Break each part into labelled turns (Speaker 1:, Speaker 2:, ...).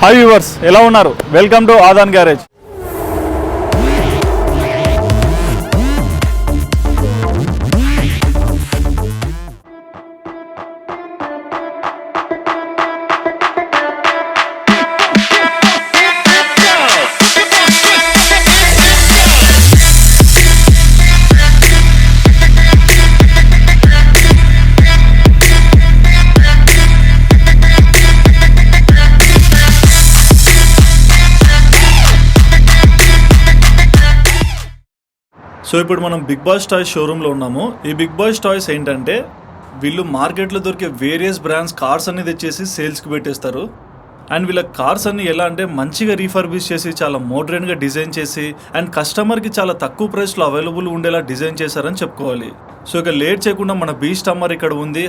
Speaker 1: Hi viewers, ఎలా ఉన్నారు? Welcome to Aadhan garage. So ఇప్పుడు మనం బిగ్ బాస్ టాయ్స్ షోరూంలో ఉన్నాము. ఈ బిగ్ బాస్ టాయ్స్ ఏంటంటే వీళ్ళు మార్కెట్లో దొరికే వేరియస్ బ్రాండ్స్ కార్స్ అన్ని తెచ్చేసి సేల్స్కి పెట్టేస్తారు. అండ్ వీళ్ళ కార్స్ అన్ని ఎలా అంటే మంచిగా రీఫర్బిష్ చేసి చాలా మోడర్న్గా డిజైన్ చేసి అండ్ కస్టమర్కి చాలా తక్కువ ప్రైస్లో అవైలబుల్ ఉండేలా డిజైన్ చేశారని చెప్పుకోవాలి. సో ఇక లేట్ చేయకుండా మన బీస్ట్ హమ్మర్ ఇక్కడ ఉంది.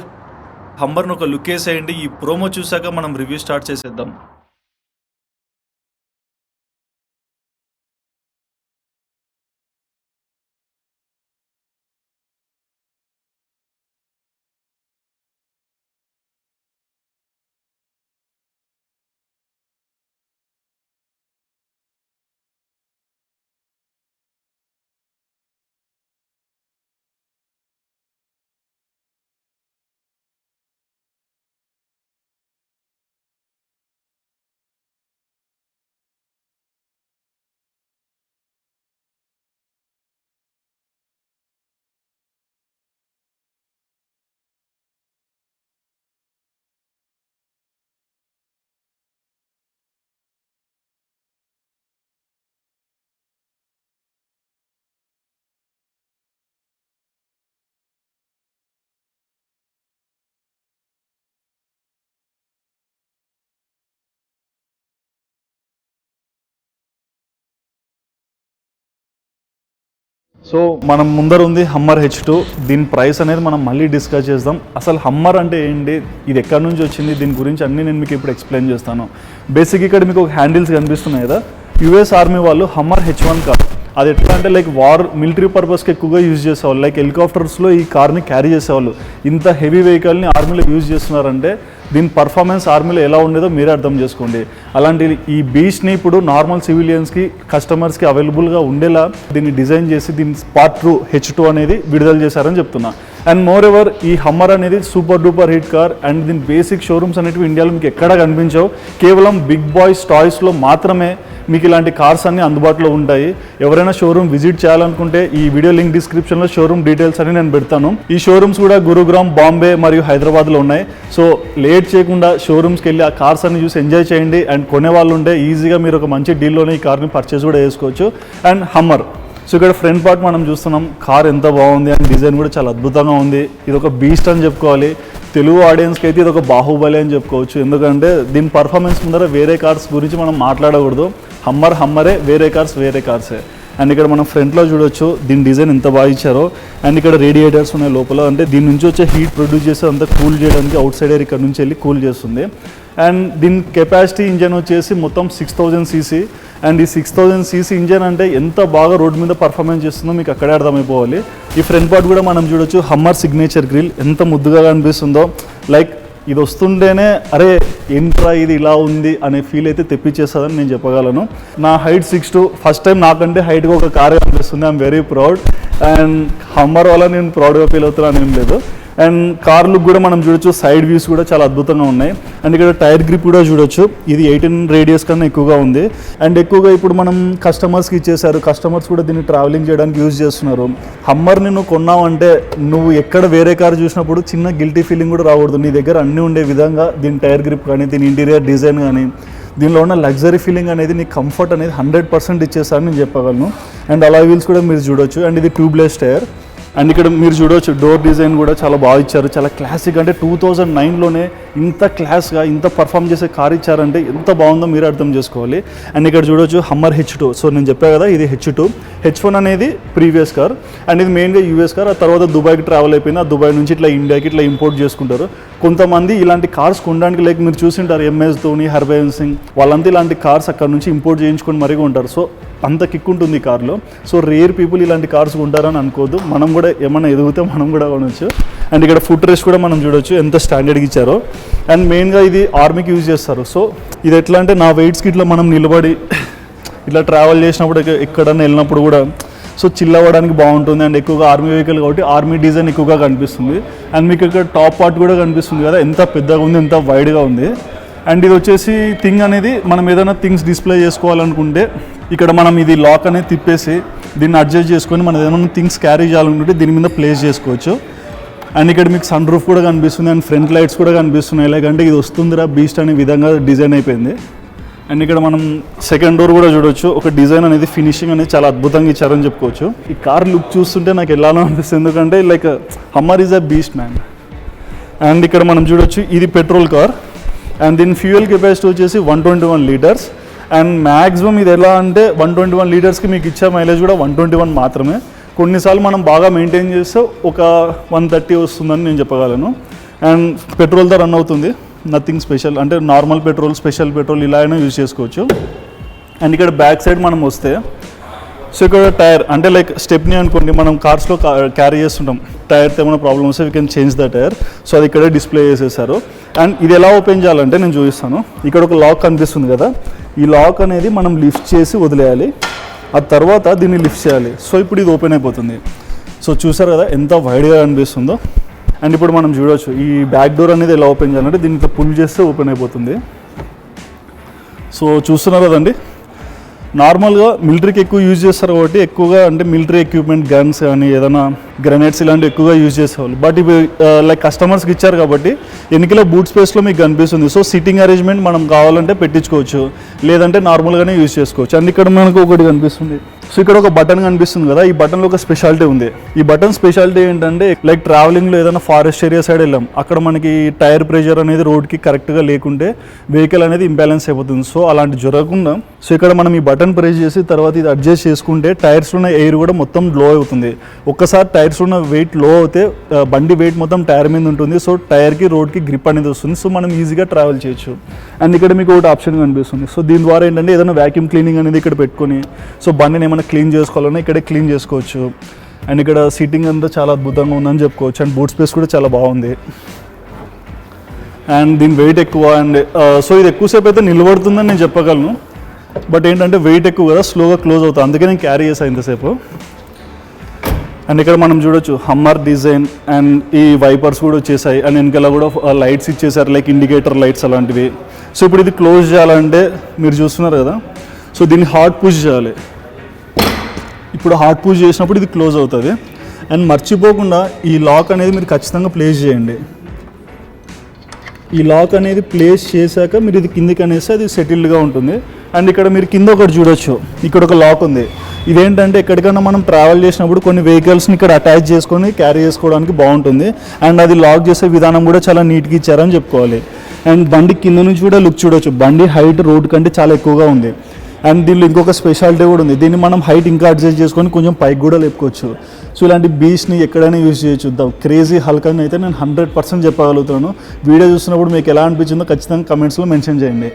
Speaker 1: హమ్మర్ను ఒక లుక్ వేసేయండి. ఈ ప్రోమో చూసాక మనం రివ్యూ స్టార్ట్ చేసేద్దాం. సో మనం ముందర ఉంది హమ్మర్ H2. దీని ప్రైస్ అనేది మనం మళ్ళీ డిస్కస్ చేద్దాం. అసలు హమ్మర్ అంటే ఏంటి, ఇది ఎక్కడి నుంచి వచ్చింది, దీని గురించి అన్నీ నేను మీకు ఇప్పుడు ఎక్స్ప్లెయిన్ చేస్తాను. బేసిక్ ఇక్కడ మీకు ఒక హ్యాండిల్స్ కనిపిస్తున్నాయి కదా, యుఎస్ ఆర్మీ వాళ్ళు హమ్మర్ H1 కార్, అది ఎట్లా అంటే లైక్ వార్ మిలిటరీ పర్పస్కి ఎక్కువగా యూజ్ చేసేవాళ్ళు. లైక్ హెలికాప్టర్స్లో ఈ కార్ని క్యారీ చేసేవాళ్ళు. ఇంత హెవీ వెహికల్ని ఆర్మీలో యూజ్ చేస్తున్నారంటే దీని పర్ఫార్మెన్స్ ఆర్మీలో ఎలా ఉండేదో మీరే అర్థం చేసుకోండి. అలాంటి ఈ బీచ్ని ఇప్పుడు నార్మల్ సివిలియన్స్కి కస్టమర్స్కి అవైలబుల్గా ఉండేలా దీన్ని డిజైన్ చేసి దీని పార్ట్ 2 H2 అనేది విడుదల చేశారని చెప్తున్నా. అండ్ మోర్ ఎవర్ ఈ హమ్మర్ అనేది super duper hit car. And దీని బేసిక్ షోరూమ్స్ అనేవి ఇండియాలో మీకు ఎక్కడా కనిపించవు. కేవలం బిగ్ బాయ్స్ టాయ్స్లో మాత్రమే మీకు ఇలాంటి కార్స్ అన్నీ అందుబాటులో ఉంటాయి. ఎవరైనా షోరూమ్ విజిట్ చేయాలనుకుంటే ఈ వీడియో లింక్ డిస్క్రిప్షన్లో షోరూమ్ డీటెయిల్స్ అని నేను పెడతాను. ఈ షోరూమ్స్ కూడా గురుగ్రామ్, బాంబే మరియు హైదరాబాద్లో ఉన్నాయి. సో లేట్ చేయకుండా షోరూమ్స్కి వెళ్ళి ఆ కార్స్ అన్ని చూసి ఎంజాయ్ చేయండి. అండ్ కొనే వాళ్ళు ఉంటే ఈజీగా మీరు ఒక మంచి డీల్లోనే ఈ కార్ని పర్చేస్ కూడా చేసుకోవచ్చు. అండ్ హమ్మర్, సో ఇక్కడ ఫ్రంట్ పార్ట్ మనం చూస్తున్నాం. కార్ ఎంత బాగుంది అండ్ డిజైన్ కూడా చాలా అద్భుతంగా ఉంది. ఇది ఒక బీస్ట్ అని చెప్పుకోవాలి. తెలుగు ఆడియన్స్కి అయితే ఇది ఒక బాహుబలి అని చెప్పుకోవచ్చు. ఎందుకంటే దీని పర్ఫార్మెన్స్ ముందర వేరే కార్స్ గురించి మనం మాట్లాడకూడదు. హమ్మరే, వేరే కార్సే. అండ్ ఇక్కడ మనం ఫ్రంట్లో చూడొచ్చు దీని డిజైన్ ఎంత బాగా ఇచ్చారో. అండ్ ఇక్కడ రేడియేటర్స్ ఉన్నాయి లోపల, అంటే దీని నుంచి వచ్చే హీట్ ప్రొడ్యూస్ చేస్తే అంతా కూల్ చేయడానికి అవుట్ సైడ్ ఎయిర్ ఇక్కడ నుంచి వెళ్ళి కూల్ చేస్తుంది. అండ్ దీని కెపాసిటీ ఇంజన్ వచ్చేసి మొత్తం 6000 cc. అండ్ ఈ 6000 cc ఇంజన్ అంటే ఎంత బాగా రోడ్ మీద పర్ఫార్మెన్స్ చేస్తుందో మీకు అక్కడే అర్థమైపోవాలి. ఈ ఫ్రంట్ పార్ట్ కూడా మనం చూడొచ్చు. హమ్మర్ సిగ్నేచర్ గ్రిల్ ఎంత ముద్దుగా కనిపిస్తుందో. లైక్ ఇది వస్తుంటేనే అరే ఏంట్రా ఇది ఇలా ఉంది అనే ఫీల్ అయితే తెప్పించేస్తుందని నేను చెప్పగలను. నా హైట్ 6'2". ఫస్ట్ టైం నాకంటే హైట్గా ఒక కార్ కనిపిస్తుంది. I'm very proud. And hammer వల్ల నేను ప్రౌడ్గా ఫీల్ అవుతున్నాను ఏం లేదు. అండ్ కార్ లుక్ కూడా మనం చూడొచ్చు. సైడ్ వ్యూస్ కూడా చాలా అద్భుతంగా ఉన్నాయి. అండ్ ఇక్కడ టైర్ గ్రిప్ కూడా చూడొచ్చు. ఇది 18 రేడియస్ కన్నా ఎక్కువగా ఉంది. అండ్ ఎక్కువగా ఇప్పుడు మనం కస్టమర్స్కి ఇచ్చేసారు. కస్టమర్స్ కూడా దీన్ని ట్రావెలింగ్ చేయడానికి యూజ్ చేస్తున్నారు. హమ్మర్ని నువ్వు కొన్నావంటే నువ్వు ఎక్కడ వేరే కార్ చూసినప్పుడు చిన్న గిల్టీ ఫీలింగ్ కూడా రాకూడదు. నీ దగ్గర అన్నీ ఉండే విధంగా దీని టైర్ గ్రిప్ కానీ, దీని ఇంటీరియర్ డిజైన్ కానీ, దీనిలో ఉన్న లగ్జరీ ఫీలింగ్ అనేది, నీ కంఫర్ట్ అనేది 100% ఇచ్చేసారని నేను చెప్పగలను. అండ్ అలాయ్ వీల్స్ కూడా మీరు చూడొచ్చు. అండ్ ఇది ట్యూబ్లెస్ టైర్. అండ్ ఇక్కడ మీరు చూడవచ్చు డోర్ డిజైన్ కూడా చాలా బాగా ఇచ్చారు. చాలా క్లాసిక్, అంటే 2009లోనే ఇంత క్లాస్గా ఇంత పర్ఫామ్ చేసే కార్ ఇచ్చారంటే ఎంత బాగుందో మీరు అర్థం చేసుకోవాలి. అండ్ ఇక్కడ చూడవచ్చు హమ్మర్ H2. సో నేను చెప్పాను కదా ఇది H2. H1 అనేది ప్రీవియస్ కార్. అండ్ ఇది మెయిన్గా యూఎస్ కార్. ఆ తర్వాత దుబాయ్కి ట్రావెల్ అయిపోయింది. ఆ దుబాయ్ నుంచి ఇట్లా ఇండియాకి ఇట్లా ఇంపోర్ట్ చేసుకుంటారు. కొంతమంది ఇలాంటి కార్స్ కొనడానికి లైక్ మీరు చూసింటారు MS ధోని, హర్భజన్ సింగ్, వాళ్ళంతా ఇలాంటి కార్స్ అక్కడ నుంచి ఇంపోర్ట్ చేయించుకొని మరీ ఉంటారు. సో అంత కిక్ ఉంటుంది ఈ కార్లో. సో రేర్ పీపుల్ ఇలాంటి కార్స్ కొంటారని అనుకోవద్దు. మనం కూడా ఏమైనా ఎదిగితే మనం కూడా కొనవచ్చు. అండ్ ఇక్కడ ఫుట్ రెస్ట్ కూడా మనం చూడొచ్చు ఎంత స్టాండర్డ్గా ఇచ్చారో. అండ్ మెయిన్గా ఇది ఆర్మీకి యూజ్ చేస్తారు. సో ఇది ఎట్లా అంటే నా వెయిట్స్కి ఇట్లా మనం నిలబడి ఇట్లా ట్రావెల్ చేసినప్పుడు ఎక్కడన్నా వెళ్ళినప్పుడు కూడా సో చిల్ అవ్వడానికి బాగుంటుంది. అండ్ ఎక్కువగా ఆర్మీ వెహికల్ కాబట్టి ఆర్మీ డిజైన్ ఎక్కువగా కనిపిస్తుంది. అండ్ మీకు ఇక్కడ టాప్ పార్ట్ కూడా కనిపిస్తుంది కదా, ఎంత పెద్దగా ఉంది, ఎంత వైడ్గా ఉంది. అండ్ ఇది వచ్చేసి థింగ్ అనేది మనం ఏదైనా థింగ్స్ డిస్ప్లే చేసుకోవాలనుకుంటే ఇక్కడ మనం ఇది లాక్ అనేది తిప్పేసి దీన్ని అడ్జస్ట్ చేసుకొని మనం ఏదైనా థింగ్స్ క్యారీ చేయాలనుకుంటే దీని మీద ప్లేస్ చేసుకోవచ్చు. అండ్ ఇక్కడ మీకు సన్ రూఫ్ కూడా కనిపిస్తుంది అండ్ ఫ్రంట్ లైట్స్ కూడా కనిపిస్తున్నాయి. లేకంటే ఇది వస్తుందిరా బీస్ట్ అనే విధంగా డిజైన్ అయిపోయింది. అండ్ ఇక్కడ మనం సెకండ్ డోర్ కూడా చూడొచ్చు. ఒక డిజైన్ అనేది ఫినిషింగ్ అనేది చాలా అద్భుతంగా ఇచ్చారని చెప్పుకోవచ్చు. ఈ కార్ లుక్ చూస్తుంటే నాకు ఎలానో అనిపిస్తుంది, ఎందుకంటే like hammer is a beast man. And ఇక్కడ మనం చూడొచ్చు ఇది పెట్రోల్ కార్ అండ్ దీని ఫ్యూయల్ కెపాసిటీ వచ్చేసి 121 లీటర్స్. అండ్ మ్యాక్సిమం ఇది ఎలా అంటే 121 లీటర్స్కి మీకు ఇచ్చే మైలేజ్ కూడా 121 మాత్రమే. కొన్నిసార్లు మనం బాగా మెయింటైన్ చేస్తే ఒక 130 వస్తుందని నేను చెప్పగలను. అండ్ పెట్రోల్తో రన్ అవుతుంది, నథింగ్ స్పెషల్. అంటే నార్మల్ పెట్రోల్, స్పెషల్ పెట్రోల్ ఇలా అయినా యూజ్ చేసుకోవచ్చు. అండ్ ఇక్కడ బ్యాక్ సైడ్ మనం వస్తే సో ఇక్కడ టైర్ అంటే లైక్ స్టెప్ని అనుకోండి, మనం కార్స్లో క్యారీ చేస్తుంటాం, టైర్తో ఏమైనా ప్రాబ్లమ్ వస్తే we can change the tyre. So అది ఇక్కడే డిస్ప్లే చేసేసారు. అండ్ ఇది ఎలా ఓపెన్ చేయాలంటే నేను చూపిస్తాను. ఇక్కడ ఒక లాక్ కనిపిస్తుంది కదా, ఈ లాక్ అనేది మనం లిఫ్ట్ చేసి వదిలేయాలి, ఆ తర్వాత దీన్ని లిఫ్ట్ చేయాలి. సో ఇప్పుడు ఇది ఓపెన్ అయిపోతుంది. సో చూసారు కదా ఎంత వైడ్గా కనిపిస్తుందో. అండ్ ఇప్పుడు మనం చూడవచ్చు ఈ బ్యాక్ డోర్ అనేది ఎలా ఓపెన్ చేయాలంటే దీన్ని పుల్ చేస్తే ఓపెన్ అయిపోతుంది. సో చూస్తున్నారు కదండి, నార్మల్గా మిలిటరీకి ఎక్కువ యూజ్ చేస్తారు కాబట్టి ఎక్కువగా అంటే మిలిటరీ ఎక్విప్మెంట్ గన్స్ కానీ ఏదైనా గ్రెనేడ్స్ ఇలాంటివి ఎక్కువగా యూజ్ చేసేవాళ్ళు. బట్ ఇవి లైక్ కస్టమర్స్కి ఇచ్చారు కాబట్టి ఎన్నికల బూట్ స్పేస్లో మీకు కనిపిస్తుంది. సో సిట్టింగ్ అరేంజ్మెంట్ మనం కావాలంటే పెట్టించుకోవచ్చు, లేదంటే నార్మల్గానే యూజ్ చేసుకోవచ్చు. అండ్ ఇక్కడ మనకు ఒకటి కనిపిస్తుంది. సో ఇక్కడ ఒక బటన్ కనిపిస్తుంది కదా, ఈ బటన్లో ఒక స్పెషాలిటీ ఉంది. ఈ బటన్ స్పెషాలిటీ ఏంటంటే లైక్ ట్రావెలింగ్లో ఏదైనా ఫారెస్ట్ ఏరియా సైడ్ వెళ్ళాం, అక్కడ మనకి టైర్ ప్రెషర్ అనేది రోడ్కి కరెక్ట్గా లేకుంటే వెహికల్ అనేది ఇంబ్యాలెన్స్ అయిపోతుంది. సో అలాంటి జరగకుండా సో ఇక్కడ మనం ఈ బటన్ ప్రెస్ చేసి తర్వాత ఇది అడ్జస్ట్ చేసుకుంటే టైర్స్లో ఉన్న ఎయిర్ కూడా మొత్తం లో అవుతుంది. ఒక్కసారి టైర్స్లో ఉన్న వెయిట్ లో అవుతే బండి వెయిట్ మొత్తం టైర్ మీద ఉంటుంది. సో టైర్కి రోడ్కి గ్రిప్ అనేది వస్తుంది. సో మనం ఈజీగా ట్రావెల్ చేయొచ్చు. అండ్ ఇక్కడ మీకు ఒకటి ఆప్షన్ కనిపిస్తుంది. సో దీని ద్వారా ఏంటంటే ఏదైనా వ్యాక్యూమ్ క్లీనింగ్ అనేది ఇక్కడ పెట్టుకొని సో బండిని ఏమైనా క్లీన్ చేసుకోవాలన్నా ఇక్కడే క్లీన్ చేసుకోవచ్చు. అండ్ ఇక్కడ సీటింగ్ అంతా చాలా అద్భుతంగా ఉందని చెప్పుకోవచ్చు. అండ్ బూట్ స్పేస్ కూడా చాలా బాగుంది. అండ్ దీని వెయిట్ ఎక్కువ. అండ్ సో ఇది ఎక్కువసేపు అయితే నిలబడుతుందని నేను చెప్పగలను. బట్ ఏంటంటే వెయిట్ ఎక్కువ కదా, స్లోగా క్లోజ్ అవుతుంది, అందుకే నేను క్యారీ చేసాను ఇంతసేపు. అండ్ ఇక్కడ మనం చూడొచ్చు హమ్మర్ డిజైన్ అండ్ ఈ వైపర్స్ కూడా వచ్చేసాయి. అండ్ వెనకాల కూడా లైట్స్ ఇచ్చేసారు, లైక్ ఇండికేటర్ లైట్స్ అలాంటివి. సో ఇప్పుడు ఇది క్లోజ్ చేయాలంటే మీరు చూస్తున్నారు కదా, సో దీన్ని హార్డ్ పుష్ చేయాలి. ఇప్పుడు హార్డ్ పుష్ చేసినప్పుడు ఇది క్లోజ్ అవుతుంది. అండ్ మర్చిపోకుండా ఈ లాక్ అనేది మీరు ఖచ్చితంగా ప్లేస్ చేయండి. ఈ లాక్ అనేది ప్లేస్ చేశాక మీరు ఇది కిందికి అనేసి అది సెటిల్డ్గా ఉంటుంది. అండ్ ఇక్కడ మీరు కింద ఒకటి చూడొచ్చు, ఇక్కడ ఒక లాక్ ఉంది. ఇదేంటంటే ఎక్కడికైనా మనం ట్రావెల్ చేసినప్పుడు కొన్ని వెహికల్స్ని ఇక్కడ అటాచ్ చేసుకొని క్యారీ చేసుకోవడానికి బాగుంటుంది. అండ్ అది లాక్ చేసే విధానం కూడా చాలా నీట్గా ఇచ్చారని చెప్పుకోవాలి. అండ్ బండి కింద నుంచి కూడా లుక్ చూడొచ్చు, బండి హైట్ రోడ్ కంటే చాలా ఎక్కువగా ఉంది. అండ్ దీనిలో ఇంకొక స్పెషాలిటీ కూడా ఉంది, దీన్ని మనం హైట్ ఇంకా అడ్జస్ట్ చేసుకొని కొంచెం పైకి కూడా లేపుకోవచ్చు. సో ఇలాంటి బీచ్ని ఎక్కడైనా యూజ్ చేయొచ్చు. క్రేజీ హల్కని అయితే నేను 100% చెప్పగలుగుతాను. వీడియో చూసినప్పుడు మీకు ఎలా అనిపించిందో ఖచ్చితంగా కమెంట్స్లో మెన్షన్ చేయండి.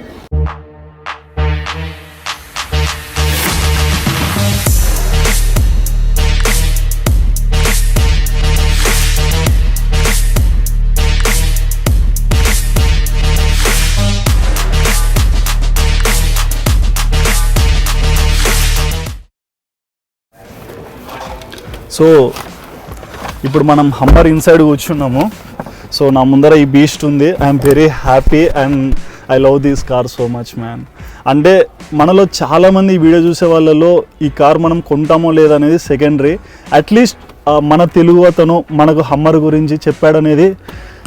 Speaker 1: సో ఇప్పుడు మనం హమ్మర్ ఇన్సైడ్ కూర్చున్నాము. సో నా ముందర ఈ బీస్ట్ ఉంది. I'm very happy and I love this car so much man. అంటే మనలో చాలామంది ఈ వీడియో చూసే వాళ్ళలో ఈ కార్ మనం కొంటామో లేదనేది సెకండరీ. అట్లీస్ట్ మన తెలుగు అతను మనకు హమ్మర్ గురించి చెప్పాడనేది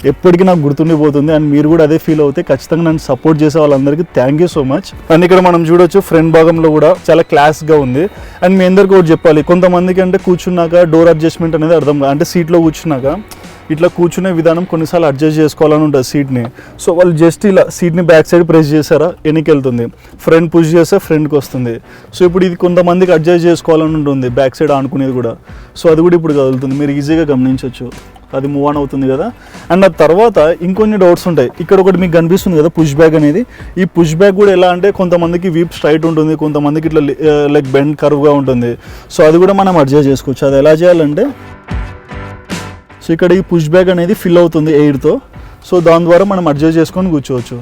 Speaker 1: ఎప్పటికీ నాకు గుర్తుండిపోతుంది. అండ్ మీరు కూడా అదే ఫీల్ అవుతే ఖచ్చితంగా నన్ను సపోర్ట్ చేసే వాళ్ళందరికీ thank you so much. And ఇక్కడ మనం చూడొచ్చు ఫ్రంట్ భాగంలో కూడా చాలా క్లాస్గా ఉంది. అండ్ మీ అందరికీ ఒకటి చెప్పాలి, కొంతమందికి అంటే కూర్చున్నాక డోర్ అడ్జస్ట్మెంట్ అనేది అర్థం కాదు. అంటే సీట్లో కూర్చున్నాక ఇట్లా కూర్చునే విధానం కొన్నిసార్లు అడ్జస్ట్ చేసుకోవాలని ఉంటుంది సీట్ని. సో వాళ్ళు జస్ట్ ఇలా సీట్ని బ్యాక్ సైడ్ ప్రెస్ చేశారా వెనక్కి వెళ్తుంది, ఫ్రంట్ పుష్ చేస్తే ఫ్రంట్కి వస్తుంది. సో ఇప్పుడు ఇది కొంతమందికి అడ్జస్ట్ చేసుకోవాలని ఉంటుంది బ్యాక్ సైడ్ ఆనుకునేది కూడా. సో అది కూడా ఇప్పుడు కదులుతుంది, మీరు ఈజీగా గమనించవచ్చు. అది మూవ్ ఆన్ అవుతుంది కదా. అండ్ ఆ తర్వాత ఇంకొన్ని డౌట్స్ ఉంటాయి. ఇక్కడ ఒకటి మీకు కనిపిస్తుంది కదా పుష్ బ్యాక్ అనేది. ఈ పుష్ బ్యాక్ కూడా ఎలా అంటే కొంతమందికి వీప్ స్ట్రైట్ ఉంటుంది, కొంతమందికి ఇట్లా లైక్ బెండ్ కర్వ్గా ఉంటుంది. సో అది కూడా మనం అడ్జస్ట్ చేసుకోవచ్చు. అది ఎలా చేయాలంటే సో ఇక్కడ ఈ పుష్ బ్యాక్ అనేది ఫిల్ అవుతుంది ఎయిర్తో. సో దాని ద్వారా మనం అడ్జస్ట్ చేసుకొని కూర్చోవచ్చు.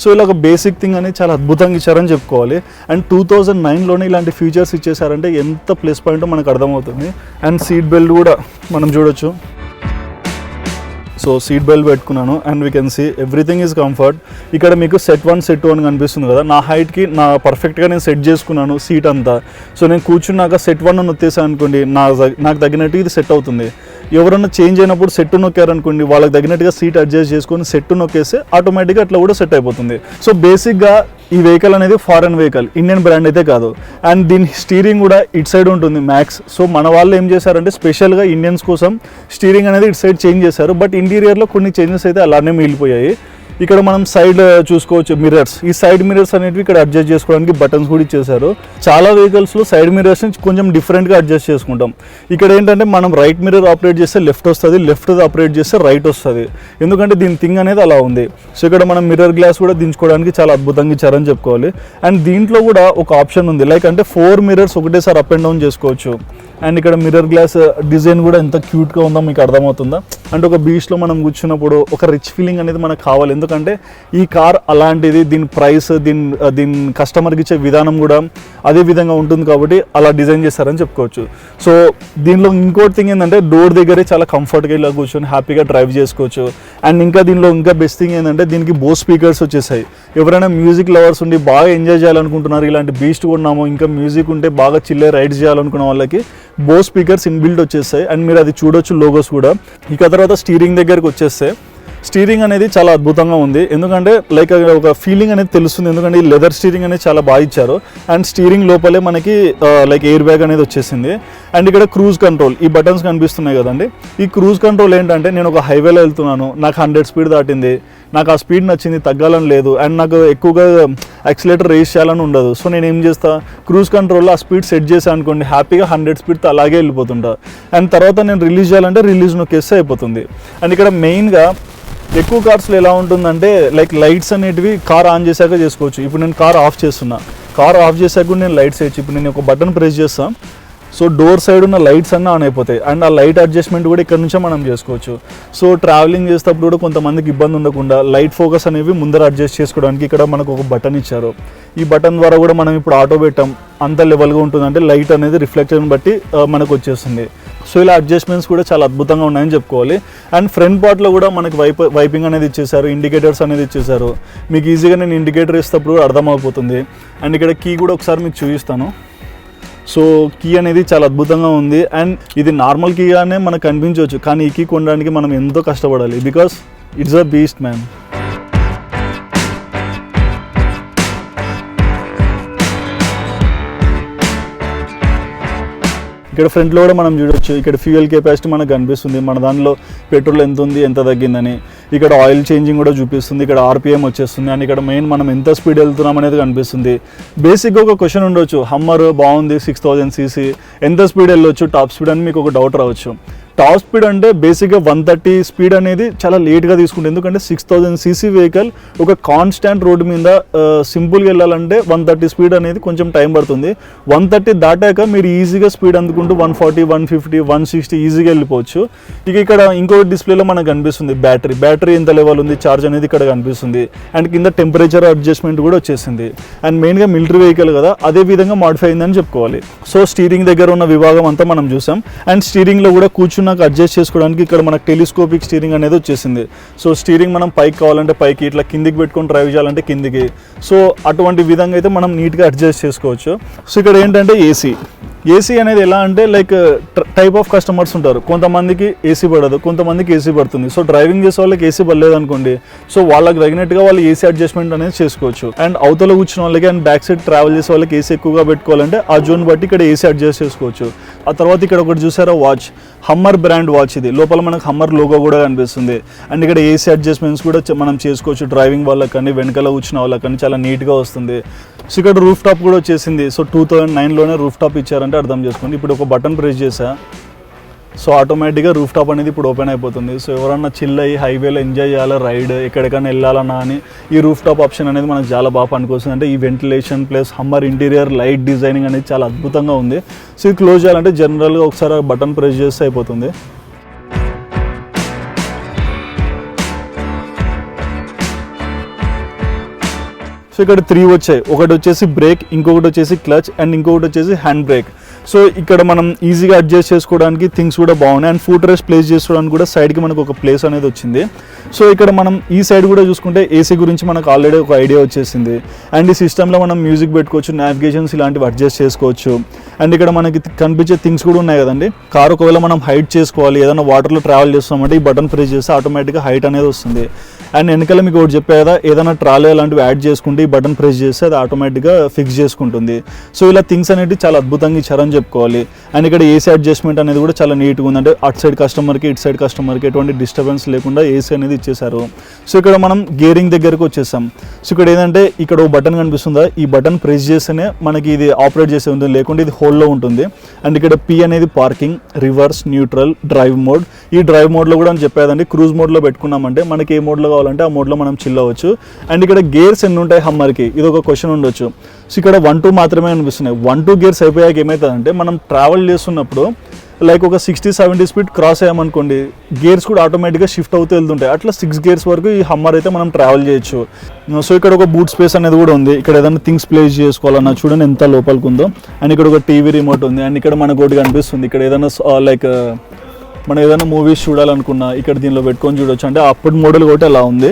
Speaker 1: సో ఇలా ఒక బేసిక్ థింగ్ అనేది చాలా అద్భుతంగా ఇచ్చారని చెప్పుకోవాలి. అండ్ 2009లోనే ఇలాంటి ఫీచర్స్ ఇచ్చేసారంటే ఎంత ప్లస్ పాయింట్ మనకు అర్థమవుతుంది. అండ్ సీట్ బెల్ట్ కూడా మనం చూడొచ్చు. సో సీట్ బెల్ట్ పెట్టుకున్నాను and we can see everything is comfort. ఇక్కడ మీకు సెట్ 1 సెట్ 2 అని కనిపిస్తుంది కదా, నా హైట్కి పర్ఫెక్ట్గా నేను సెట్ చేసుకున్నాను సీట్ అంతా. సో నేను కూర్చున్నాక సెట్ 1 నొత్తేసాను అనుకోండి, నాకు తగినట్టు ఇది సెట్ అవుతుంది. ఎవరన్నా చేంజ్ అయినప్పుడు సెట్ నొక్కారనుకోండి, వాళ్ళకి తగినట్టుగా సీట్ అడ్జస్ట్ చేసుకొని సెట్ నొక్కేస్తే ఆటోమేటిక్గా అట్లా కూడా సెట్ అయిపోతుంది. సో బేసిక్గా ఈ వెహికల్ అనేది ఫారెన్ వెహికల్, ఇండియన్ బ్రాండ్ అయితే కాదు. అండ్ దీని స్టీరింగ్ కూడా ఇటు సైడ్ ఉంటుంది మ్యాక్స్. సో మన వాళ్ళు ఏం చేశారంటే స్పెషల్గా ఇండియన్స్ కోసం స్టీరింగ్ అనేది ఇటు సైడ్ చేంజ్ చేశారు. బట్ ఇంటీరియర్లో కొన్ని చేంజెస్ అయితే అలానే మిగిలిపోయాయి. ఇక్కడ మనం సైడ్ చూసుకోవచ్చు మిర్రర్స్, ఈ సైడ్ మిర్రర్స్ అనేవి ఇక్కడ అడ్జస్ట్ చేసుకోవడానికి బటన్స్ కూడా ఇచ్చేసారు. చాలా వెహికల్స్లో సైడ్ మిర్రర్స్ని కొంచెం డిఫరెంట్గా అడ్జస్ట్ చేసుకుంటాం. ఇక్కడ ఏంటంటే మనం రైట్ మిర్రర్ ఆపరేట్ చేస్తే లెఫ్ట్ వస్తుంది, లెఫ్ట్ ఆపరేట్ చేస్తే రైట్ వస్తుంది, ఎందుకంటే దీని థింగ్ అనేది అలా ఉంది. సో ఇక్కడ మనం మిర్రర్ గ్లాస్ కూడా దించుకోవడానికి చాలా అద్భుతంగా ఇచ్చారని చెప్పుకోవాలి. అండ్ దీంట్లో కూడా ఒక ఆప్షన్ ఉంది, లైక్ అంటే 4 మిర్రర్స్ ఒకటేసారి అప్ అండ్ డౌన్ చేసుకోవచ్చు. అండ్ ఇక్కడ మిర్రర్ గ్లాస్ డిజైన్ కూడా ఎంత క్యూట్గా ఉందో మీకు అర్థమవుతుందా. అంటే ఒక బీచ్లో మనం కూర్చున్నప్పుడు ఒక రిచ్ ఫీలింగ్ అనేది మనకు కావాలి, ఎందుకంటే ఈ కార్ అలాంటిది, దీని ప్రైస్ దీని కస్టమర్కి ఇచ్చే విధానం కూడా అదే విధంగా ఉంటుంది కాబట్టి అలా డిజైన్ చేస్తారని చెప్పుకోవచ్చు. సో దీనిలో ఇంకోటి థింగ్ ఏంటంటే డోర్ దగ్గరే చాలా కంఫర్ట్గా ఇలా కూర్చొని హ్యాపీగా డ్రైవ్ చేసుకోవచ్చు. అండ్ ఇంకా దీనిలో ఇంకా బెస్ట్ థింగ్ ఏంటంటే దీనికి బోస్ స్పీకర్స్ వచ్చేసాయి. ఎవరైనా మ్యూజిక్ లవర్స్ ఉండి బాగా ఎంజాయ్ చేయాలనుకుంటున్నారు, ఇలాంటి బీచ్ కొన్నాము ఇంకా మ్యూజిక్ ఉంటే బాగా చిల్లే రైడ్స్ చేయాలనుకున్న వాళ్ళకి బోస్ స్పీకర్స్ ఇన్బిల్ట్ వచ్చేస్తాయి. అండ్ మీరు అది చూడొచ్చు లోగోస్ కూడా. ఇక తర్వాత స్టీరింగ్ దగ్గరికి వచ్చేస్తే స్టీరింగ్ అనేది చాలా అద్భుతంగా ఉంది, ఎందుకంటే లైక్ ఒక ఫీలింగ్ అనేది తెలుస్తుంది, ఎందుకంటే ఈ లెదర్ స్టీరింగ్ అనేది చాలా బాగా ఇచ్చారు. అండ్ స్టీరింగ్ లోపలే మనకి లైక్ ఎయిర్ బ్యాగ్ అనేది వచ్చేసింది. అండ్ ఇక్కడ క్రూజ్ కంట్రోల్, ఈ బటన్స్ కనిపిస్తున్నాయి కదండి, ఈ క్రూజ్ కంట్రోల్ ఏంటంటే నేను ఒక హైవేలో వెళ్తున్నాను, నాకు 100 స్పీడ్ దాటింది, నాకు ఆ స్పీడ్ నచ్చింది, తగ్గాలని లేదు, అండ్ నాకు ఎక్కువగా యాక్సిలేటర్ రేస్ చేయాలని ఉండదు. సో నేను ఏం చేస్తా, క్రూజ్ కంట్రోల్లో ఆ స్పీడ్ సెట్ చేసాను అనుకోండి, హ్యాపీగా 100 స్పీడ్తో అలాగే వెళ్ళిపోతుంటా. అండ్ తర్వాత నేను రిలీజ్ చేయాలంటే రిలీజ్ నొక్కేస్తే అయిపోతుంది. అండ్ ఇక్కడ మెయిన్గా ఎక్కువ కార్స్లో ఎలా ఉంటుందంటే లైక్ లైట్స్ అనేటివి కార్ ఆన్ చేశాక చేసుకోవచ్చు. ఇప్పుడు నేను కార్ ఆఫ్ చేస్తున్నా, కార్ ఆఫ్ చేశాక కూడా నేను లైట్స్ వేయచ్చు. ఇప్పుడు నేను ఒక బటన్ ప్రెస్ చేస్తాను, సో డోర్ సైడ్ ఉన్న లైట్స్ అన్నీ ఆన్ అయిపోతాయి. అండ్ ఆ లైట్ అడ్జస్ట్మెంట్ కూడా ఇక్కడ నుంచే మనం చేసుకోవచ్చు. సో ట్రావెలింగ్ చేసేటప్పుడు కూడా కొంతమందికి ఇబ్బంది ఉండకుండా లైట్ ఫోకస్ అనేవి ముందర అడ్జస్ట్ చేసుకోవడానికి ఇక్కడ మనకు ఒక బటన్ ఇచ్చారు. ఈ బటన్ ద్వారా కూడా మనం ఇప్పుడు ఆటో పెట్టాం, అంత లెవెల్గా ఉంటుంది, అంటే లైట్ అనేది రిఫ్లెక్షన్ బట్టి మనకు వచ్చేస్తుంది. సో ఇలా అడ్జస్ట్మెంట్స్ కూడా చాలా అద్భుతంగా ఉన్నాయని చెప్పుకోవాలి. అండ్ ఫ్రంట్ పార్ట్లో కూడా మనకి వైపింగ్ అనేది ఇచ్చేసారు, ఇండికేటర్స్ అనేది ఇచ్చేసారు. మీకు ఈజీగా నేను ఇండికేటర్ ఇస్తేప్పుడు కూడా అర్థమైపోతుంది. అండ్ ఇక్కడ కీ కూడా ఒకసారి మీకు చూపిస్తాను. సో కీ అనేది చాలా అద్భుతంగా ఉంది. అండ్ ఇది నార్మల్ కీగానే మనకు కనిపించవచ్చు, కానీ ఈ కీ కొనడానికి మనం ఎంతో కష్టపడాలి, because it's a beast man. ఇక్కడ ఫ్రంట్లో కూడా మనం చూడొచ్చు, ఇక్కడ ఫ్యూయల్ కెపాసిటీ మనకు కనిపిస్తుంది, మన దానిలో పెట్రోల్ ఎంత ఉంది, ఎంత తగ్గిందని. ఇక్కడ ఆయిల్ చేంజింగ్ కూడా చూపిస్తుంది, ఇక్కడ ఆర్పిఎం వచ్చేస్తుంది. అండ్ ఇక్కడ మెయిన్ మనం ఎంత స్పీడ్ వెళ్తున్నాం అనేది కనిపిస్తుంది. బేసిక్గా ఒక క్వశ్చన్ ఉండొచ్చు, హమ్మర్ బాగుంది 6000 cc, ఎంత స్పీడ్ వెళ్ళొచ్చు టాప్ స్పీడ్ అని మీకు ఒక డౌట్ రావచ్చు. టాప్ స్పీడ్ అంటే బేసిక్గా 130 స్పీడ్ అనేది చాలా లేట్గా తీసుకుంటుంది, ఎందుకంటే 6000 cc వెహికల్ ఒక కాన్స్టాంట్ రోడ్డు మీద సింపుల్గా వెళ్ళాలంటే 130 స్పీడ్ అనేది కొంచెం టైం పడుతుంది. 130 దాటాక మీరు ఈజీగా స్పీడ్ అందుకుంటూ 140, 150, 160 ఈజీగా వెళ్ళిపోవచ్చు. ఇక ఇక్కడ ఇంకొక డిస్ప్లేలో మనకు కనిపిస్తుంది బ్యాటరీ ఎంత లెవెల్ ఉంది, ఛార్జ్ అనేది ఇక్కడ కనిపిస్తుంది. అండ్ కింద టెంపరేచర్ అడ్జస్ట్మెంట్ కూడా వచ్చేసింది. అండ్ మెయిన్గా మిలిటరీ వెహికల్ కదా, అదే విధంగా మాడిఫై అయిందని చెప్పుకోవాలి. సో స్టీరింగ్ దగ్గర ఉన్న విభాగం అంతా మనం చూసాం. అండ్ స్టీరింగ్లో కూడా కూర్చున్నాక అడ్జస్ట్ చేసుకోవడానికి ఇక్కడ మనకు టెలిస్కోపిక్ స్టీరింగ్ అనేది వచ్చేసింది. సో స్టీరింగ్ మనం పైకి కావాలంటే పైకి, ఇట్లా కిందికి పెట్టుకొని డ్రైవ్ చేయాలంటే కిందికి. సో అటువంటి విధంగా అయితే మనం నీట్గా అడ్జస్ట్ చేసుకోవచ్చు. సో ఇక్కడ ఏంటంటే ఏసీ అనేది ఎలా అంటే లైక్ టైప్ ఆఫ్ కస్టమర్స్ ఉంటారు, కొంతమందికి ఏసీ పడదు, కొంతమందికి ఏసీ పడుతుంది. సో డ్రైవింగ్ చేసే వాళ్ళకి ఏసీ పడలేదు అనుకోండి, సో వాళ్ళకి తగినట్టుగా వాళ్ళు ఏసీ అడ్జస్ట్మెంట్ అనేది చేసుకోవచ్చు. అండ్ అవతల కూర్చున్న వాళ్ళకి అండ్ బ్యాక్ సైడ్ ట్రావెల్ చేసే వాళ్ళకి ఏసీ ఎక్కువగా పెట్టుకోవాలంటే ఆ జోన్ బట్టి ఇక్కడ ఏసీ అడ్జస్ట్ చేసుకోవచ్చు. ఆ తర్వాత ఇక్కడ ఒకటి చూసారా, వాచ్, హమ్మర్ బ్రాండ్ వాచ్, ఇది లోపల మనకు హమ్మర్ లోగో కూడా కనిపిస్తుంది. అండ్ ఇక్కడ ఏసీ అడ్జస్ట్మెంట్స్ కూడా మనం చేసుకోవచ్చు, డ్రైవింగ్ వాళ్ళకి కానీ వెనకాల కూర్చున్న వాళ్ళకి కానీ చాలా నీట్గా వస్తుంది. సో ఇక్కడ రూఫ్ టాప్ కూడా వచ్చేసింది. సో 2009లోనే రూఫ్ టాప్ ఇచ్చారంటే అర్థం చేసుకోండి. ఇప్పుడు ఒక బటన్ ప్రెస్ చేసా, సో ఆటోమేటిక్గా రూఫ్ టాప్ అనేది ఇప్పుడు ఓపెన్ అయిపోతుంది. సో ఎవరన్నా చిల్ అయ్యి హైవేలో ఎంజాయ్ చేయాలా, రైడ్ ఎక్కడికైనా వెళ్ళాలన్నా అని ఈ రూఫ్ టాప్ ఆప్షన్ అనేది మనకు చాలా బాగా పనికొస్తుంది. అంటే ఈ ventilation plus hammer interior light designing అనేది చాలా అద్భుతంగా ఉంది. సో ఇది క్లోజ్ చేయాలంటే జనరల్గా ఒకసారి బటన్ ప్రెస్ చేస్తే అయిపోతుంది. సో ఇక్కడ 3 వచ్చాయి, ఒకటి వచ్చేసి బ్రేక్, ఇంకొకటి వచ్చేసి క్లచ్ అండ్ ఇంకొకటి వచ్చేసి హ్యాండ్ బ్రేక్. సో ఇక్కడ మనం ఈజీగా అడ్జస్ట్ చేసుకోవడానికి థింగ్స్ కూడా బాగున్నాయి అండ్ ఫుట్ రెస్ట్ ప్లేస్ చేసుకోవడానికి కూడా సైడ్కి మనకు ఒక ప్లేస్ అనేది వచ్చింది. సో ఇక్కడ మనం ఈ సైడ్ కూడా చూసుకుంటే ఏసీ గురించి మనకు ఆల్రెడీ ఒక ఐడియా వచ్చేసింది అండ్ ఈ సిస్టంలో మనం మ్యూజిక్ పెట్టుకోవచ్చు, నావిగేషన్స్ ఇలాంటివి అడ్జస్ట్ చేసుకోవచ్చు. అండ్ ఇక్కడ మనకి కనిపించే థింగ్స్ కూడా ఉన్నాయి కదండి. కార్ ఒకవేళ మనం హైట్ చేసుకోవాలి, ఏదైనా వాటర్లో ట్రావెల్ చేస్తామంటే ఈ బటన్ ప్రెస్ చేస్తే ఆటోమేటిక్గా హైట్ అనేది వస్తుంది. అండ్ వెనకాల మీకు ఒకటి చెప్పే కదా, ఏదైనా ట్రాలీ అలాంటివి యాడ్ చేసుకుంటే ఈ బటన్ ప్రెస్ చేస్తే అది ఆటోమేటిక్గా ఫిక్స్ చేసుకుంటుంది. సో ఇలా థింగ్స్ అనేవి చాలా అద్భుతంగా ఇచ్చారని చెప్పుకోవాలి. అండ్ ఇక్కడ ఏసీ అడ్జస్ట్మెంట్ అనేది కూడా చాలా నీట్గా ఉంది, అంటే అటు సైడ్ కస్టమర్కి ఇటు సైడ్ కస్టమర్కి ఎటువంటి డిస్టర్బెన్స్ లేకుండా ఏసీ అనేది ఇచ్చేసారు. సో ఇక్కడ మనం గేరింగ్ దగ్గరకు వచ్చేసాం. సో ఇక్కడ ఏంటంటే ఇక్కడ ఒక బటన్ కనిపిస్తుందా, ఈ బటన్ ప్రెస్ చేస్తేనే మనకి ఇది ఆపరేట్ చేసే ఉంటుంది, లేకుంటే ఇది హోల్డ్లో ఉంటుంది. అండ్ ఇక్కడ పి అనేది parking, reverse, neutral, drive mode. ఈ డ్రైవ్ మోడ్లో కూడా అని చెప్పేదండి, క్రూజ్ మోడ్లో పెట్టుకున్నామంటే మనకి ఏ మోడ్లో కావాలంటే ఆ మోడ్లో మనం చిల్ అవ్వచ్చు. అండ్ ఇక్కడ గేర్స్ ఎన్ని ఉంటాయి హమ్మర్కి, ఇది ఒక క్వశ్చన్ ఉండొచ్చు. సో ఇక్కడ 1-2 మాత్రమే అనిపిస్తున్నాయి. 1-2 గేర్స్ అయిపోయాక ఏమవుతుందంటే మనం ట్రావెల్ చేస్తున్నప్పుడు లైక్ ఒక 60-70 స్పీడ్ క్రాస్ అయ్యామనుకోండి, గేర్స్ కూడా ఆటోమేటిక్గా షిఫ్ట్ అవుతూ వెళ్తుంటాయి. అట్లా 6 గేర్స్ వరకు ఈ హమ్మర్ అయితే మనం ట్రావెల్ చేయొచ్చు. సో ఇక్కడ ఒక బూట్ స్పేస్ అనేది కూడా ఉంది. ఇక్కడ ఏదైనా థింగ్స్ ప్లేస్ చేసుకోవాలన్నా చూడండి ఎంత లోపలికి ఉందో. అండ్ ఇక్కడ ఒక టీవీ రిమోట్ ఉంది. అండ్ ఇక్కడ మనకు ఒకటి కనిపిస్తుంది, ఇక్కడ ఏదైనా లైక్ మనం ఏదైనా మూవీస్ చూడాలనుకున్నా ఇక్కడ దీనిలో పెట్టుకొని చూడొచ్చు, అంటే అప్పటి మోడల్ కూడా అలా ఉంది.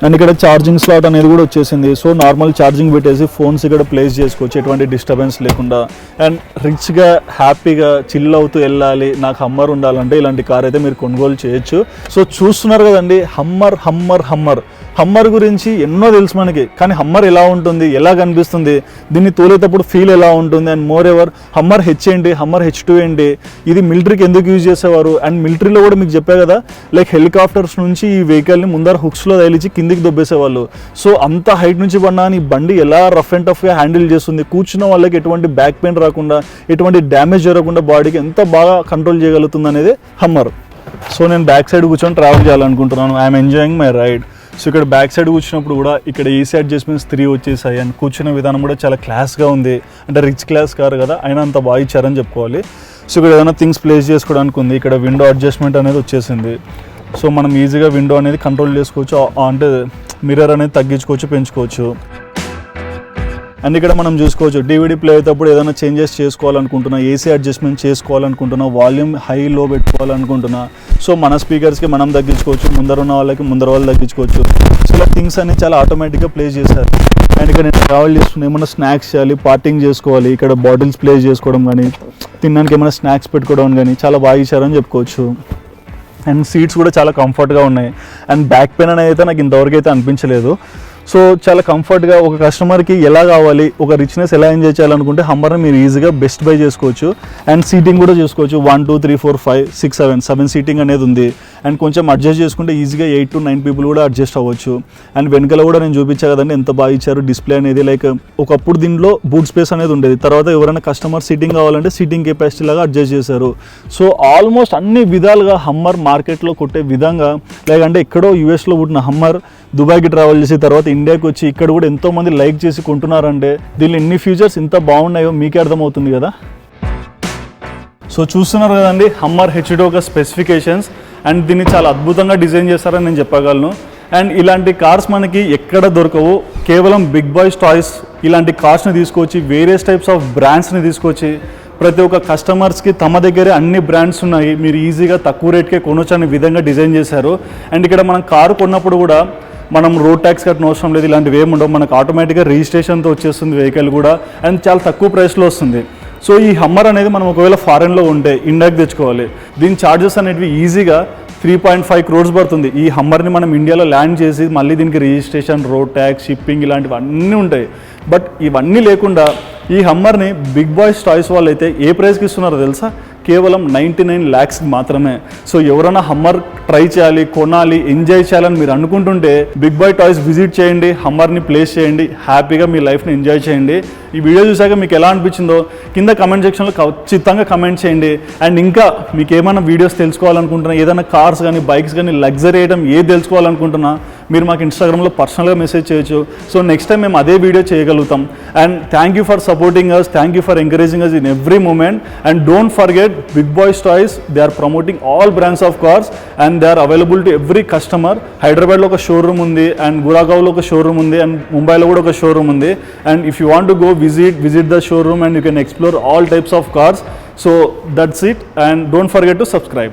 Speaker 1: అండ్ ఇక్కడ ఛార్జింగ్ స్లాట్ అనేది కూడా వచ్చేసింది. సో నార్మల్ ఛార్జింగ్ పెట్టేసి ఫోన్స్ ఇక్కడ ప్లేస్ చేసుకోవచ్చు ఎటువంటి డిస్టర్బెన్స్ లేకుండా. అండ్ రిచ్గా హ్యాపీగా చిల్ అవుతూ వెళ్ళాలి, నాకు హమ్మర్ ఉండాలంటే ఇలాంటి కార్ అయితే మీరు కొనుగోలు చేయొచ్చు. సో చూస్తున్నారు కదండి, హమ్మర్ హమ్మర్ హమ్మర్ హమ్మర్ గురించి ఎన్నో తెలుసు మనకి, కానీ హమ్మర్ ఎలా ఉంటుంది, ఎలా కనిపిస్తుంది, దీన్ని తోలేటప్పుడు ఫీల్ ఎలా ఉంటుంది, and more ever hammer H ఏంటి, హమ్మర్ H2 ఏంటి, ఇది మిలిటరీకి ఎందుకు యూజ్ చేసేవారు. అండ్ మిలిటరీలో కూడా మీకు చెప్పే కదా, లైక్ హెలికాప్టర్స్ నుంచి ఈ వెహికల్ని ముందర హుక్స్లో తగిలించి కిందికి దొబ్బేసేవాళ్ళు. సో అంత హైట్ నుంచి పడినా ఈ బండి ఎలా రఫ్ అండ్ టఫ్గా హ్యాండిల్ చేస్తుంది, కూర్చున్న వాళ్ళకి ఎటువంటి బ్యాక్ పెయిన్ రాకుండా, ఎటువంటి డ్యామేజ్ జరగకుండా బాడీకి ఎంత బాగా కంట్రోల్ చేయగలుగుతుంది అనేది హమ్మర్. సో నేను బ్యాక్ సైడ్ కూర్చొని ట్రావెల్ చేయాలనుకుంటున్నాను, I'm enjoying my ride. So ఇక్కడ బ్యాక్ సైడ్ కూర్చున్నప్పుడు కూడా ఇక్కడ ఏసీ అడ్జస్ట్మెంట్స్ 3 వచ్చేసాయి అండ్ కూర్చున్న విధానం కూడా చాలా క్లాస్గా ఉంది, అంటే రిచ్ క్లాస్ కారు కదా అయినా అంత బాగా ఇచ్చారని చెప్పుకోవాలి. సో ఇక్కడ ఏదైనా థింగ్స్ ప్లేస్ చేసుకోవడానికి ఉంది. ఇక్కడ విండో అడ్జస్ట్మెంట్ అనేది వచ్చేసింది. సో మనం ఈజీగా విండో అనేది కంట్రోల్ చేసుకోవచ్చు, అంటే మిర్రర్ అనేది తగ్గించుకోవచ్చు, పెంచుకోవచ్చు. అండ్ ఇక్కడ మనం చూసుకోవచ్చు DVD ప్లే అయ్యేటప్పుడు ఏదైనా చేంజెస్ చేసుకోవాలనుకుంటున్నా, ఏసీ అడ్జస్ట్మెంట్ చేసుకోవాలనుకుంటున్నా, వాల్యూమ్ హై లో పెట్టుకోవాలనుకుంటున్నా, సో మన స్పీకర్స్కి మనం తగ్గించుకోవచ్చు, ముందర ఉన్న వాళ్ళకి ముందర వాళ్ళు తగ్గించుకోవచ్చు. సో ఇలా థింగ్స్ అన్ని చాలా ఆటోమేటిక్గా ప్లేస్ చేశారు. అండ్ ఇక్కడ నేను ట్రావెల్ చేస్తున్నా, ఏమైనా స్నాక్స్ చేయాలి, పార్టింగ్ చేసుకోవాలి, ఇక్కడ బాటిల్స్ ప్లేస్ చేసుకోవడం కానీ, తినడానికి ఏమైనా స్నాక్స్ పెట్టుకోవడం కానీ చాలా బాగా ఇచ్చారని చెప్పుకోవచ్చు. అండ్ సీట్స్ కూడా చాలా కంఫర్ట్గా ఉన్నాయి. అండ్ బ్యాక్ పెయిన్ అనేది అయితే నాకు ఇంతవరకు అయితే అనిపించలేదు. సో చాలా కంఫర్ట్గా ఒక కస్టమర్కి ఎలా కావాలి, ఒక రిచ్నెస్ ఎలా ఎంజాయ్ చేయాలనుకుంటే హమ్మర్ని మీరు ఈజీగా బెస్ట్ బై చేసుకోవచ్చు. అండ్ సీటింగ్ కూడా చేసుకోవచ్చు, 1 2 3 4 5 6 7 సీటింగ్ అనేది ఉంది. అండ్ కొంచెం అడ్జస్ట్ చేసుకుంటే ఈజీగా 8 to 9 పీపుల్ కూడా అడ్జస్ట్ అవ్వచ్చు. అండ్ వెనకాల కూడా నేను చూపించా కదండి ఎంత బాగా ఇచ్చారు డిస్ప్లే అనేది. లైక్ ఒకప్పుడు దీనిలో బూట్ స్పేస్ అనేది ఉండేది, తర్వాత ఎవరైనా కస్టమర్ సీటింగ్ కావాలంటే సీటింగ్ కెపాసిటీ లాగా అడ్జస్ట్ చేశారు. సో ఆల్మోస్ట్ అన్ని విధాలుగా హమ్మర్ మార్కెట్లో కొట్టే విధంగా, లైక్ అంటే ఎక్కడో యూఎస్లో పుట్టిన హమ్మర్ దుబాయ్కి ట్రావెల్ చేసి తర్వాత ఇండియాకి వచ్చి ఇక్కడ కూడా ఎంతోమంది లైక్ చేసి కొంటున్నారంటే దీనిలో ఎన్ని ఫీచర్స్ ఎంత బాగున్నాయో మీకే అర్థమవుతుంది కదా. సో చూస్తున్నారు కదండి హమ్మర్ H2 ఒక స్పెసిఫికేషన్స్, అండ్ దీన్ని చాలా అద్భుతంగా డిజైన్ చేస్తారని నేను చెప్పగలను. అండ్ ఇలాంటి కార్స్ మనకి ఎక్కడ దొరకవు, కేవలం బిగ్ బాయ్స్ టాయ్స్ ఇలాంటి కార్స్ని తీసుకొచ్చి వేరియస్ టైప్స్ ఆఫ్ బ్రాండ్స్ని తీసుకొచ్చి ప్రతి ఒక్క కస్టమర్స్కి తమ దగ్గరే అన్ని బ్రాండ్స్ ఉన్నాయి, మీరు ఈజీగా తక్కువ రేట్కే కొనొచ్చు అనే విధంగా డిజైన్ చేశారు. అండ్ ఇక్కడ మనం కారు కొన్నప్పుడు కూడా మనం రోడ్ ట్యాక్స్ కట్టిన అవసరం లేదు, ఇలాంటివి ఏమి ఉండవు, మనకు ఆటోమేటిక్గా రిజిస్ట్రేషన్తో వచ్చేస్తుంది వెహికల్ కూడా, అండ్ చాలా తక్కువ ప్రైస్లో వస్తుంది. సో ఈ హమ్మర్ అనేది మనం ఒకవేళ ఫారెన్లో ఉంటే ఇండియాకి తెచ్చుకోవాలి, దీని ఛార్జెస్ అనేటివి ఈజీగా 3.5 crores పడుతుంది. ఈ హమ్మర్ని మనం ఇండియాలో ల్యాండ్ చేసి మళ్ళీ దీనికి రిజిస్ట్రేషన్, రోడ్ ట్యాక్స్, షిప్పింగ్ ఇలాంటివి అన్నీ ఉంటాయి. బట్ ఇవన్నీ లేకుండా ఈ హమ్మర్ని బిగ్ బాయ్స్ టాయ్స్ వాళ్ళు అయితే ఏ ప్రైస్కి ఇస్తున్నారో తెలుసా, కేవలం 99 lakhs మాత్రమే. సో ఎవరైనా హమ్మర్ ట్రై చేయాలి, కొనాలి, ఎంజాయ్ చేయాలని మీరు అనుకుంటుంటే బిగ్ బాయ్ టాయ్స్ విజిట్ చేయండి, హమ్మర్ని ప్లేస్ చేయండి, హ్యాపీగా మీ లైఫ్ని ఎంజాయ్ చేయండి. ఈ వీడియో చూసాక మీకు ఎలా అనిపించిందో కింద కమెంట్ సెక్షన్లో ఖచ్చితంగా కమెంట్ చేయండి. అండ్ ఇంకా మీకు ఏమైనా వీడియోస్ తెలుసుకోవాలనుకుంటున్నా, ఏదైనా కార్స్ కానీ బైక్స్ కానీ లగ్జరీ ఐటమ్ ఏది తెలుసుకోవాలనుకుంటున్నా మీరు మాకు ఇన్స్టాగ్రామ్లో పర్సనల్గా మెసేజ్ చేయొచ్చు. సో నెక్స్ట్ టైం మేము అదే వీడియో చేయగలుగుతాం. And thank you for supporting us, thank you for encouraging us in every moment. And don't forget big boys toys, they are promoting all brands of cars and they are available to every customer. హైదరాబాద్లో ఒక showroom ఉంది, and గురాగావ్లో ఒక showroom ఉంది, and ముంబైలో కూడా ఒక showroom ఉంది. And if you want to go visit the showroom and you can explore all types of cars. So that's it, and don't forget to subscribe.